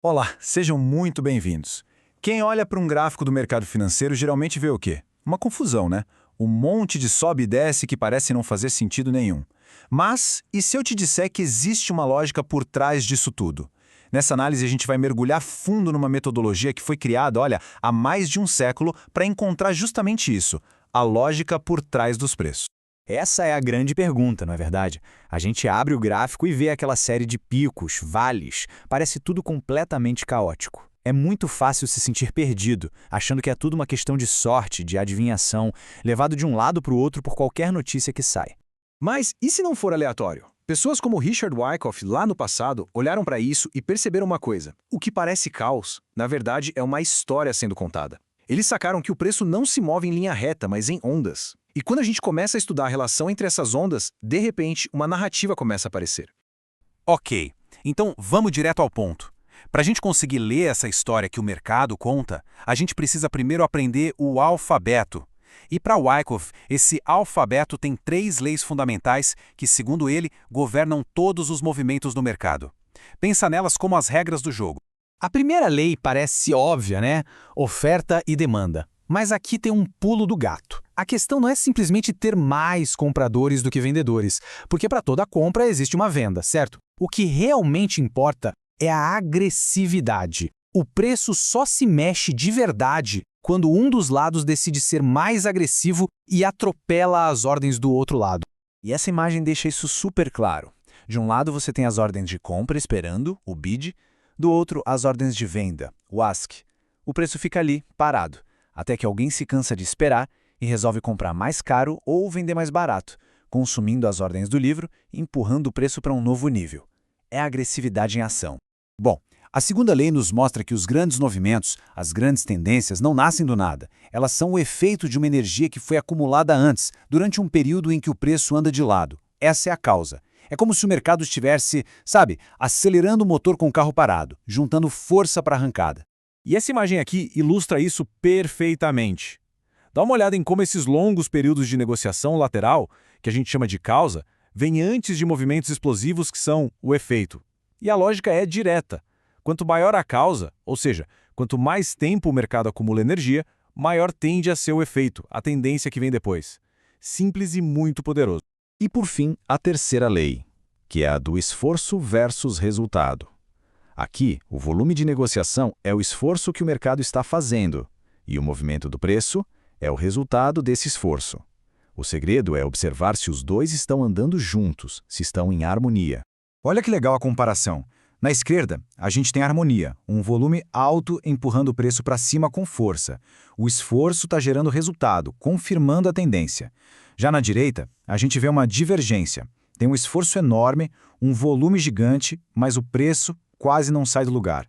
Olá, sejam muito bem-vindos. Quem olha para um gráfico do mercado financeiro geralmente vê o quê? Uma confusão, né? Um monte de sobe e desce que parece não fazer sentido nenhum. Mas, e se eu te disser que existe uma lógica por trás disso tudo? Nessa análise, a gente vai mergulhar fundo numa metodologia que foi criada, olha, há mais de um século para encontrar justamente isso, a lógica por trás dos preços. Essa é a grande pergunta, não é verdade? A gente abre o gráfico e vê aquela série de picos, vales, parece tudo completamente caótico. É muito fácil se sentir perdido, achando que é tudo uma questão de sorte, de adivinhação, levado de um lado para o outro por qualquer notícia que sai. Mas e se não for aleatório? Pessoas como Richard Wyckoff, lá no passado, olharam para isso e perceberam uma coisa. O que parece caos, na verdade, é uma história sendo contada. Eles sacaram que o preço não se move em linha reta, mas em ondas. E quando a gente começa a estudar a relação entre essas ondas, de repente, uma narrativa começa a aparecer. Ok, então vamos direto ao ponto. Para a gente conseguir ler essa história que o mercado conta, a gente precisa primeiro aprender o alfabeto. E para Wyckoff, esse alfabeto tem 3 leis fundamentais que, segundo ele, governam todos os movimentos do mercado. Pensa nelas como as regras do jogo. A primeira lei parece óbvia, né? Oferta e demanda. Mas aqui tem um pulo do gato. A questão não é simplesmente ter mais compradores do que vendedores, porque para toda compra existe uma venda, certo? O que realmente importa é a agressividade. O preço só se mexe de verdade quando um dos lados decide ser mais agressivo e atropela as ordens do outro lado. E essa imagem deixa isso super claro. De um lado você tem as ordens de compra esperando, o bid, do outro as ordens de venda, o ask. O preço fica ali, parado, até que alguém se cansa de esperar e resolve comprar mais caro ou vender mais barato, consumindo as ordens do livro e empurrando o preço para um novo nível. É a agressividade em ação. Bom, a segunda lei nos mostra que os grandes movimentos, as grandes tendências, não nascem do nada. Elas são o efeito de uma energia que foi acumulada antes, durante um período em que o preço anda de lado. Essa é a causa. É como se o mercado estivesse, sabe, acelerando o motor com o carro parado, juntando força para a arrancada. E essa imagem aqui ilustra isso perfeitamente. Dá uma olhada em como esses longos períodos de negociação lateral, que a gente chama de causa, vêm antes de movimentos explosivos que são o efeito. E a lógica é direta. Quanto maior a causa, ou seja, quanto mais tempo o mercado acumula energia, maior tende a ser o efeito, a tendência que vem depois. Simples e muito poderoso. E por fim, a terceira lei, que é a do esforço versus resultado. Aqui, o volume de negociação é o esforço que o mercado está fazendo, e o movimento do preço é o resultado desse esforço. O segredo é observar se os dois estão andando juntos, se estão em harmonia. Olha que legal a comparação. Na esquerda, a gente tem a harmonia, um volume alto empurrando o preço para cima com força. O esforço está gerando resultado, confirmando a tendência. Já na direita, a gente vê uma divergência. Tem um esforço enorme, um volume gigante, mas o preço quase não sai do lugar.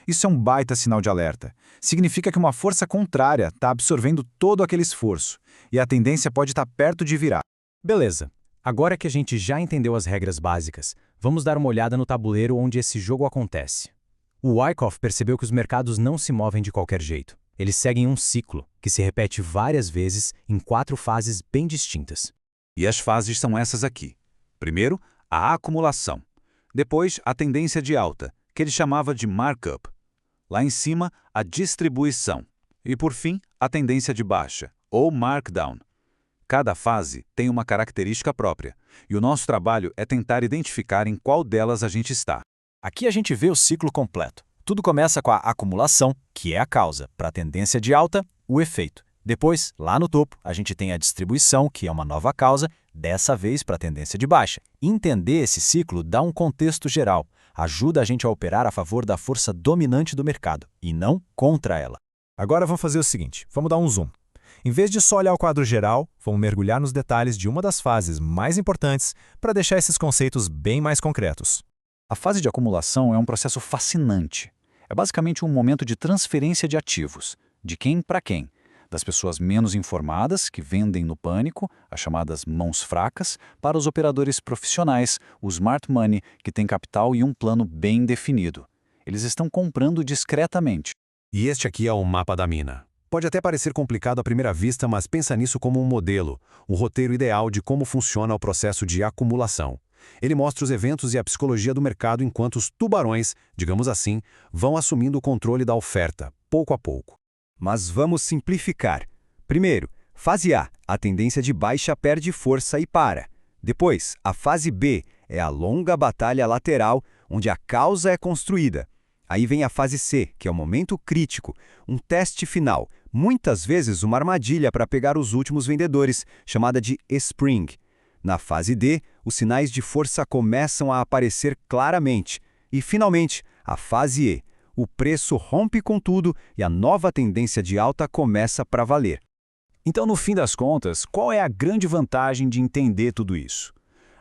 Isso é um baita sinal de alerta. Significa que uma força contrária está absorvendo todo aquele esforço, e a tendência pode estar perto de virar. Beleza. Agora que a gente já entendeu as regras básicas, vamos dar uma olhada no tabuleiro onde esse jogo acontece. O Wyckoff percebeu que os mercados não se movem de qualquer jeito. Eles seguem um ciclo, que se repete várias vezes em 4 fases bem distintas. E as fases são essas aqui. Primeiro, a acumulação. Depois, a tendência de alta, que ele chamava de markup. Lá em cima, a distribuição. E por fim, a tendência de baixa, ou markdown. Cada fase tem uma característica própria, e o nosso trabalho é tentar identificar em qual delas a gente está. Aqui a gente vê o ciclo completo. Tudo começa com a acumulação, que é a causa. Para a tendência de alta, o efeito. Depois, lá no topo, a gente tem a distribuição, que é uma nova causa, dessa vez para a tendência de baixa. Entender esse ciclo dá um contexto geral, ajuda a gente a operar a favor da força dominante do mercado, e não contra ela. Agora vamos fazer o seguinte, vamos dar um zoom. Em vez de só olhar o quadro geral, vamos mergulhar nos detalhes de uma das fases mais importantes para deixar esses conceitos bem mais concretos. A fase de acumulação é um processo fascinante. É basicamente um momento de transferência de ativos, de quem para quem. Das pessoas menos informadas, que vendem no pânico, as chamadas mãos fracas, para os operadores profissionais, o smart money, que tem capital e um plano bem definido. Eles estão comprando discretamente. E este aqui é o mapa da mina. Pode até parecer complicado à primeira vista, mas pensa nisso como um modelo, um roteiro ideal de como funciona o processo de acumulação. Ele mostra os eventos e a psicologia do mercado enquanto os tubarões, digamos assim, vão assumindo o controle da oferta, pouco a pouco. Mas vamos simplificar. Primeiro, fase A, a tendência de baixa perde força e para. Depois, a fase B é a longa batalha lateral, onde a causa é construída. Aí vem a fase C, que é o momento crítico, um teste final, muitas vezes uma armadilha para pegar os últimos vendedores, chamada de spring. Na fase D, os sinais de força começam a aparecer claramente. E, finalmente, a fase E. O preço rompe com tudo e a nova tendência de alta começa para valer. Então, no fim das contas, qual é a grande vantagem de entender tudo isso?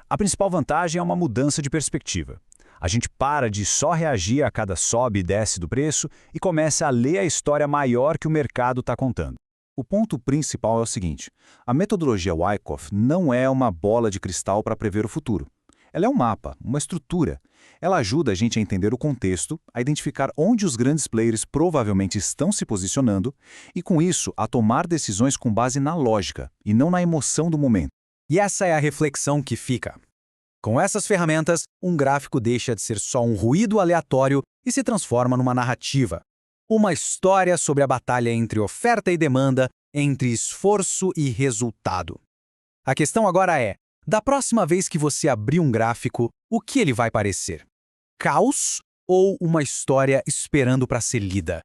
A principal vantagem é uma mudança de perspectiva. A gente para de só reagir a cada sobe e desce do preço e começa a ler a história maior que o mercado está contando. O ponto principal é o seguinte: a metodologia Wyckoff não é uma bola de cristal para prever o futuro. Ela é um mapa, uma estrutura. Ela ajuda a gente a entender o contexto, a identificar onde os grandes players provavelmente estão se posicionando e, com isso, a tomar decisões com base na lógica e não na emoção do momento. E essa é a reflexão que fica. Com essas ferramentas, um gráfico deixa de ser só um ruído aleatório e se transforma numa narrativa. Uma história sobre a batalha entre oferta e demanda, entre esforço e resultado. A questão agora é, da próxima vez que você abrir um gráfico, o que ele vai parecer? Caos ou uma história esperando para ser lida?